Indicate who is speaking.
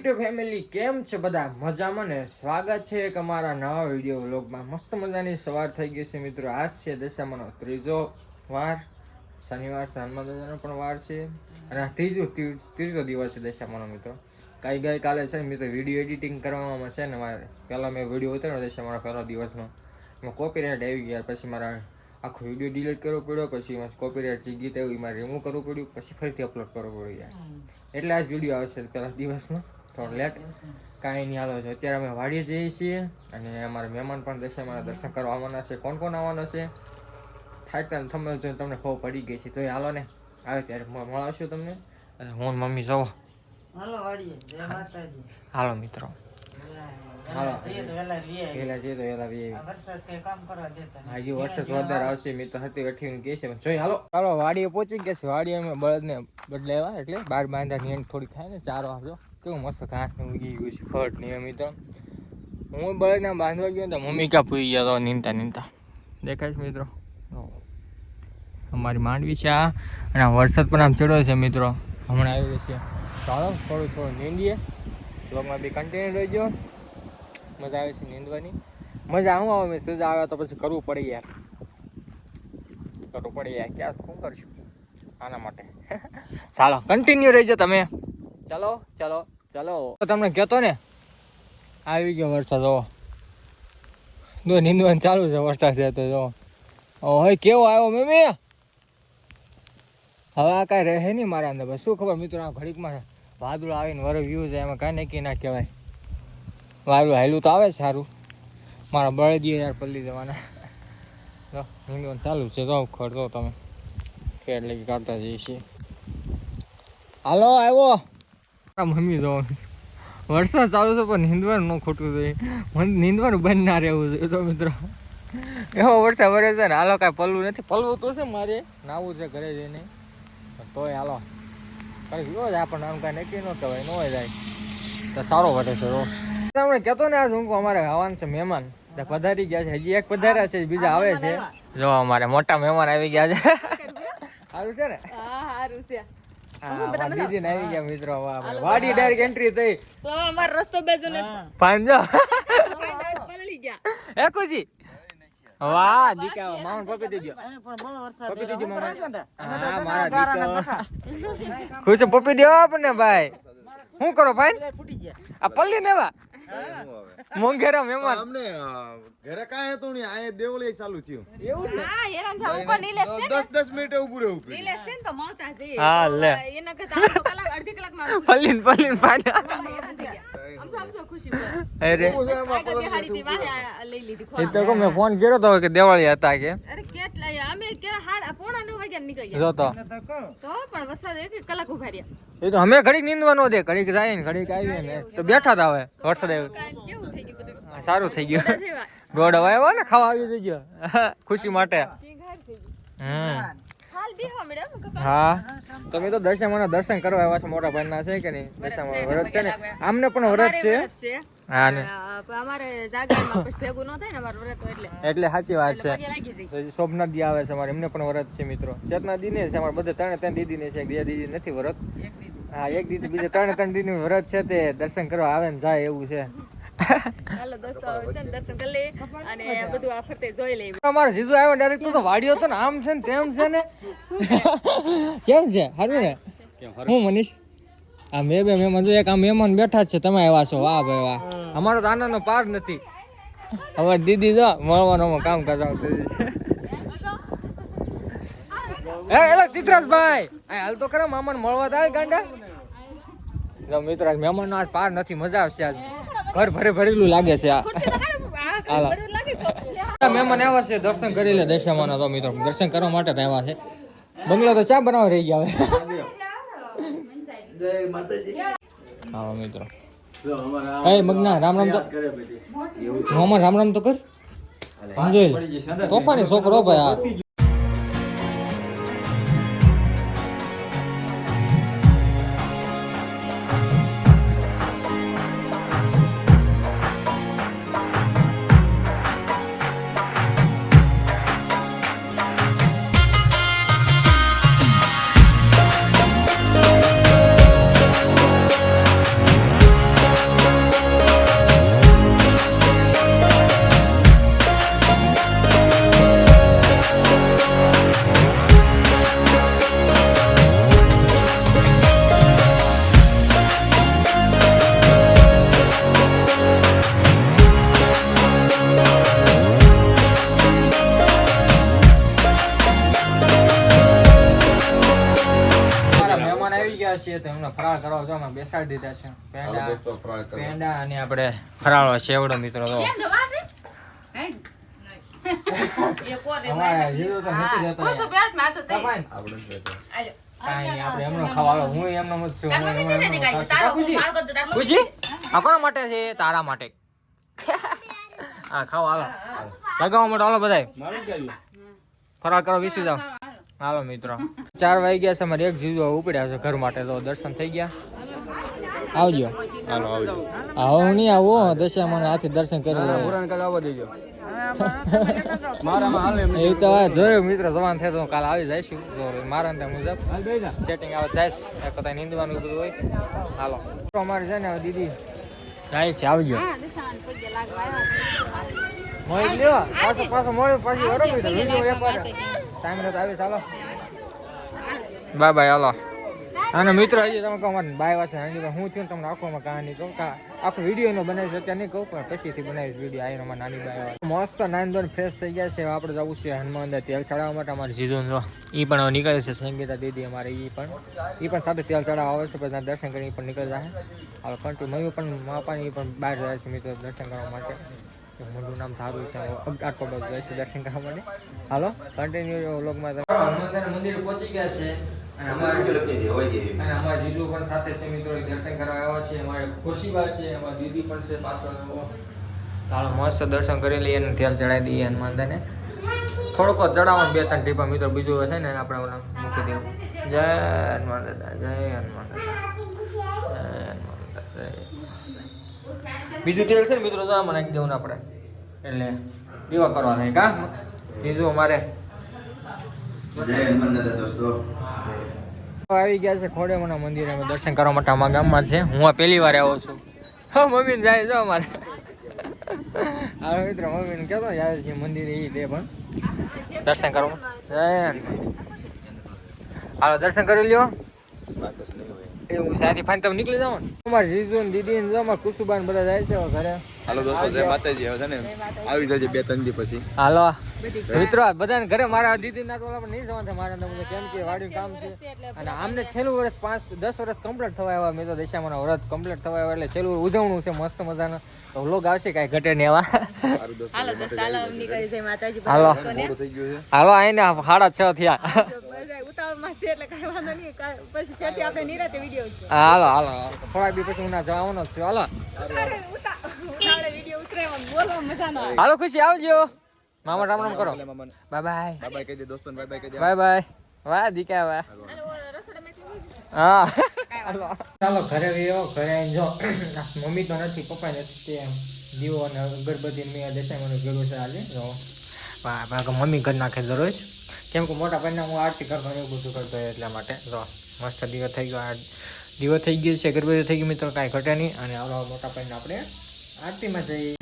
Speaker 1: YouTube family કેમ છે બધા મજામાં ને? સ્વાગત છે એક અમારા નવા વિડીયો વ્લોગમાં. મસ્ત મજાની સવાર થઈ ગઈ છે મિત્રો. આજ છે દશામાનો ત્રીજો વાર, શનિવાર હનુમાન પણ વાર છે અને ત્રીજો દિવસ છે દશામાનો મિત્રો. કાલે છે મિત્રો વિડીયો એડિટિંગ કરવામાં છે ને મારે પહેલાં મેં વિડીયો ઉતાર્યો દશામાનો પહેલો દિવસનો, એમાં કોપીરાઇટ આવી ગયા. પછી મારા આખો વિડીયો ડિલીટ કરવો પડ્યો, પછી એમાં કોપીરાઇટ જે ગીત આવ્યું એમાં રિમૂવ કરવું પડ્યું, પછી ફરીથી અપલોડ કરવો પડ્યો યાર. એટલે આ જ વિડીયો આવશે પહેલા દિવસનો, થોડો લેટ. કાંઈ નહીં, હાલો છે. અત્યારે અમે વાડીએ જઈએ છીએ અને અમારા મહેમાન પણ દશામાના દર્શન કરવા આવવાના છે. કોણ કોણ આવવાના છે થાટન થંબનેલ જોઈને તમને ખબર પડી ગઈ છે. તો હાલો ને, આવે ત્યારે મળાવશું તમને. અને હું મમ્મી જાઓ હાલો મિત્રો, હાલો પેલા જઈએ તો વેલા હજી વરસાદ વધારે આવશે મિત્રો. હતી અઠીનું કહે છે જોઈ. હાલો વાડીએ પહોંચી ગયા છે. વાડીએ અમે બળદને બદલાવ્યા એટલે બાર બાંધા ની થોડી થાય ને ચારો આપજો. કેવું મસ્ત ઘાસ ને ઉગી ગયું છે ફટ ને મિત્રો. હું બળદને બાંધવા ગયો તો મમ્મી ક્યાં પૂરી ગયા તો નીંદતા દેખાય છે મિત્રો. અમારી માંડવી છે આ, અને વરસાદ પણ આમ ચડ્યો છે મિત્રો. હમણાં આવી છે. ચાલો થોડું નીંદીએ. બ્લોગમાં બી કન્ટિન્યુ રહેજો. મજા આવે છે નીંદવાની. મજા હું આવે સજા આવે તો પછી કરવું પડે યાર, ક્યાં શું કરશું આના માટે. ચાલો કન્ટિન્યુ રહેજો તમે. ચલો તમને કહેતો ને આવી ગયો વરસાદ. જો નીંદવાનું ચાલુ છે વરસાદ છે તો જો હવે કેવો આવ્યો મમ્મી. હવે આ કાંઈ રહે નહીં મારા અંદર. શું ખબર મિત્રો, આ ઘડીકમાં વાદળો આવીને વર વ્યૂ છે, એમાં કાંઈ નક્કી ના કહેવાય. વાદળું હાયલું તો આવે છે સારું. મારા બળદીએ યાર પલ્લી જવાના. નીંદવાનું ચાલુ છે તો ખરતો તમે એટલે કે કાઢતા જઈએ છીએ. હાલો આવ્યો મમ્મી જો વરસાદ ચાલુ છે પણ નીંદવાનું ન ખોટવું જોઈએ. નીંદવાનું બંધ ના રહેવું જોઈએ તો મિત્રો. એવો વરસાદ વરે છે ને. હાલો કાંઈ પલવું નથી. પલવું તો છે મારે, નાવું છે ઘરે જઈને. તોય હાલો કઈ ગયો જ આપણને આમ કાંઈ નક્કી ન કહેવાય. ન જાય તો સારો વરે છે. તમને કહેતો ને આજ હું અમારે આવવાનું છે મહેમાન, પધારી ગયા છે. હજી એક પધાર્યા છે, બીજા આવે છે. જો અમારે મોટા મહેમાન આવી ગયા છે. સારું છે ને?
Speaker 2: સારું છે.
Speaker 1: દીદી ને આવી ગયા મિત્રો. વાડી ડાયરેક્ટ એન્ટ્રી થઈ
Speaker 2: તો અમારો રસ્તો બેજો ને
Speaker 1: પાંજો
Speaker 2: પલળી ગયા.
Speaker 1: એ ખુશી વાહ દીકા માઉન્ટ પકડી દીધો. પકડી દીધી મામા. હા મારા દીકા ખુશ પપી દેવો આપણને ભાઈ. શું કરો ભાઈ? આ પલ્લી નેવા મોંઘેરા મહેમાન
Speaker 3: અમને ઘરે કાંઈ હતું નહીં. આ દેવળી ચાલુ થયું.
Speaker 1: એવું છે?
Speaker 2: હા હેરાન થાવ ઉપર નીલે છે
Speaker 3: 10 મિનિટે ઊભું રહેવું પડ્યું.
Speaker 2: નીલે છે ને તો મળતા જઈએ.
Speaker 1: હા લે
Speaker 2: એના કરતા અડધો કલાક અડધી કલાકમાં
Speaker 1: પલ્લીન પાછા.
Speaker 2: સમજો ખુશી પર
Speaker 1: અરે
Speaker 2: આગળ બેહાડી દી વાહે લઈ લીધી
Speaker 1: એ તો કો મેં ફોન કર્યો તો કે દિવાળી હતા કે.
Speaker 2: અરે કેટલા અમે કે પોણા 9 વાગ્યા નીકળી ગયા.
Speaker 1: જો તો
Speaker 2: પણ વરસાદ 1 કલાક ઉભા રહ્યા.
Speaker 1: એ તો અમે ઘડીક નીંદવા નો દે. ઘડીક જાય ને ઘડીક આવીએ ને તો બેઠા હતા. હવે વરસાદ આવ્યો
Speaker 2: કેવું થઈ ગયું બધું?
Speaker 1: સારું થઈ ગયું. દોડ હવે આવ્યો ને ખાવા આવી થઈ ગયો ખુશી માટે.
Speaker 2: હાલ બેહવા મળ્યા કપા.
Speaker 1: હા તમે તો દશામાના દર્શન કરવા આવ્યા છો. મોટા ભાઈના છે કે નહીં? દશામાનું વ્રત છે ને, આમને પણ વ્રત છે. હા ને
Speaker 2: અમારે જાગરમાં પછી ભેગું ન થાય ને અમારું વ્રત
Speaker 1: એટલે સાચી વાત છે.
Speaker 2: લાગી જાય.
Speaker 1: શોભના દી આવે છે અમારે, એમને પણ વ્રત છે મિત્રો. ચેતના દી ને છે અમારે બધે ત્રણ દીદી ને છે. બીજા દીદી નથી વ્રત. હા એક દીદી બીજા ત્રણ દીદી વ્રત છે. તે દર્શન કરવા આવે ને જાય એવું છે.
Speaker 2: હાલો દોસ્તો હવે છે ને દર્શન કરી લઈએ અને બધું આ ફરતે જોઈ લઈએ.
Speaker 1: અમારે જીજુ આવ્યો ડાયરેક્ટ તો વાડીઓ તો ને આમ છે ને તેમ છે ને. કેમ છે? સારું ને? હું મનીષ આ બે મહેમાન જો એક આ મહેમાન બેઠા જ છે. તમે આવ્યા છો. વાહ ભાઈ વાહ. અમારો તો આનંદનો પાર નથી. અમારી દીદી જો મળવાનું કામ કરતા એ એલા તીતરાજભાઈ હાલ તો ખરા મામાને મળવા થાય ગાંડા. જો મિત્રો આજ મહેમાનનો આજ પાર નથી. મજા આવશે આજ. ઘર ભરેલું લાગે છે આ. મહેમાન આવ્યા છે દર્શન કરી લે દશામાના. તો મિત્રો દર્શન કરવા માટે આવ્યા છે. બંગલો તો ચા બનાવવા રહી ગયા હવે. હા મિત્રો મગના રામ રામ તો મોહમ્મદ રામ રામ તો કર. સમજો તોફાની છોકરો ભાઈ. તો એમને ફરાળ કરવા જો અમે બેસાડી દીધા છે
Speaker 3: હાલો
Speaker 1: પેંડા
Speaker 3: દોસ્તો ફરાળ કરો.
Speaker 1: પેંડા અને આપણે ફરાળો ચેવડો મિત્રો તો
Speaker 2: કેમ જવા દે એ કોરે
Speaker 1: અમારે જીરો તો નથી જતો
Speaker 2: કોસો પેટ માં તો તે
Speaker 1: કપાઈને.
Speaker 3: આપણે જ રહેતો.
Speaker 2: આજો
Speaker 1: કાંઈ નહીં, આપણે એમનો ખાવા હું એમનો મત છું
Speaker 2: તાર મમ્મી છે ને કાઈ તારો મારો તો તાર મમ્મી
Speaker 1: ખુશી આ કોના માટે છે તારા માટે હા ખાઓ હાલો લગાવવા માટે હાલો બધાય ફરાળ કરો વિસી જાઓ હાલો મિત્રો 4 વાગી ગયા છે અમારે એક જીવો ઉપડ્યા છે ઘર માટે તો દર્શન થઈ ગયા આવજો
Speaker 3: હાલો આવજો.
Speaker 1: આવો હું નહીં આવો દશામાના હાથે દર્શન કરી લો એ તો આ જોયું મિત્રો જવાન થાય તો કાલ આવી જઈશું જો મારા ને મુજબ સેટિંગ આવે જાય એક કદાચ નીંદવાનું બધું હોય હાલો અમારે છે ને હવે દીદી જાય છે આવજો
Speaker 2: હા દશાન પગે લાગવા આવ્યા
Speaker 1: મોઈ લેવા પાછો મોડે પાછી વરમી તો વિડિયો એકવાર ટાઈમ રહે તો આવી ચાલો બાય બાય હાલો અને મિત્રો હજી તમે કહો મારે બાય વાસે હું થયું તમને આખોમાં કહાની કહું કે આખો વિડીયો નો બનાવી અત્યારે નહીં કહું પણ પછીથી બનાવીશ વિડીયો આવીને અમારી નાની બાય મસ્ત નાઈન ધોન ફ્રેશ થઈ ગયા છે આપણે જવું છે હનુમાન તેલ ચડાવવા માટે અમારે સીઝન જો એ પણ હવે નીકળે છે સંગીતા દીદી અમારે એ પણ સાથે તેલ ચડાવવા આવે છે પછી દર્શન કરી એ પણ નીકળી જાય હવે કન્ટિન્યુ મમ્મી પણ માપાની એ પણ બહાર જાય છે મિત્રો દર્શન કરવા માટે મોટું નામ સારું છે આટલો બધો જાય છે દર્શન કરવા માટે હાલો કન્ટિન્યુ વ્લોગમાં હનુમાન મંદિર પહોંચી ગયા છે અને અમારા જીજુ પણ સાથે છે મિત્રો દર્શન કરવા આવ્યા છે અમારે ખુશીબા છે અમારા દીદી પણ છે પાછળ ચાલો મસ્ત દર્શન કરી લઈએ અને તેલ ચડાવી દઈએ હનુમાનદાને થોડોક ચડાવવાનું 2-3 ટીપા મિત્રો બીજું છે ને આપણે ઓલા મૂકી દેવું જય હનુમાન દાદા જય હનુમાન દાદા જય હનુમાન દાદા જય બીજું તેલ છે ને મિત્રો તો આમાં નાખી દેવું ને આપણે એટલે દીવા કરવા નહીં કા બીજું અમારે
Speaker 3: જય હનુમાન દાદા દોસ્તો.
Speaker 1: આવી ગયા છે ખોડેમાના મંદિરે અમે દર્શન કરવા માટે અમારા ગામમાં છે હું આ પહેલી વાર આવ્યો છું હા મમ્મી ને જાય છે અમારે હા મિત્રો મમ્મીને કહેતો જાય છે મંદિરે એ દે પણ દર્શન કરવા જય હાલો દર્શન કરી લ્યો એવું સાથી ફાઈન તમે નીકળી જાઓ ને અમારે જીજુ ને દીદી ને જમા કુસુબાન બધા જાય છે ઘરે
Speaker 3: હાલો દોસ્તો જય માતાજી. હવે છે ને આવી જજે 2-3 દી પછી.
Speaker 1: હાલો મિત્રો બધાને ઘરે મારા દીદી ના તો ઓલા પણ નહીં જવાનું મારા તમને કેમ કે વાડીનું કામ છે અને આમને છેલ્લું વર્ષ 5-10 વર્ષ કમ્પ્લીટ થવા આવ્યા મેં તો દશામાના વ્રત કમ્પ્લીટ થવા આવ્યા એટલે છેલ્લું ઉજવણું છે મસ્ત મજાનો તો વ્લોગ આવશે કાંઈ ઘટે નહીં એવા
Speaker 3: સારું દોસ્તો
Speaker 2: હાલો દોસ્ત હાલો નીકળી જાય માતાજી
Speaker 1: હાલો.
Speaker 3: મોડું થઈ ગયું છે.
Speaker 1: હાલો આઈને 6:30 થયા
Speaker 2: બધા ઉતાવળમાં છે એટલે કાંઈ વાંધો નહીં પછી ત્યાંથી આપણે નિરાતે વિડીયો
Speaker 1: હાલો હાલો થોડાક દી પછી હું ના જવાનો જ છું હાલો
Speaker 2: ઉતાવળે વિડીયો ઉતરાવવાનું બોલવા મજા ના આવે
Speaker 1: હાલો ખુશી આવજો મામા રામ રામ કરો
Speaker 3: મામાને
Speaker 1: બાય બાય
Speaker 3: બાય બાય કહી દે દોસ્તોને બાય બાય કહી દે.
Speaker 1: બાય બાય વાહ દીકા વાહ
Speaker 2: રસોડામાંથી
Speaker 1: હા હાલો ચાલો ઘરે ગયો ઘરે આવીને જો મમ્મી તો નથી પપ્પા નથી તે દીવો અને અગરબત્તી મેં દશામાનું ભેગું છે આજે જો વાહ બાકી મમ્મી ઘર નાખે દરરોજ કેમ કે મોટા ભાઈને હું આરતી કરતો એવું બધું કરતો હોય એટલા માટે જો મસ્ત દીવો થઈ ગયો દીવો થઈ ગયો છે અગરબત્તી થઈ ગઈ મિત્રો કાંઈ ઘટે નહીં અને આવડો મોટા ભાઈને આપણે આરતીમાં જઈએ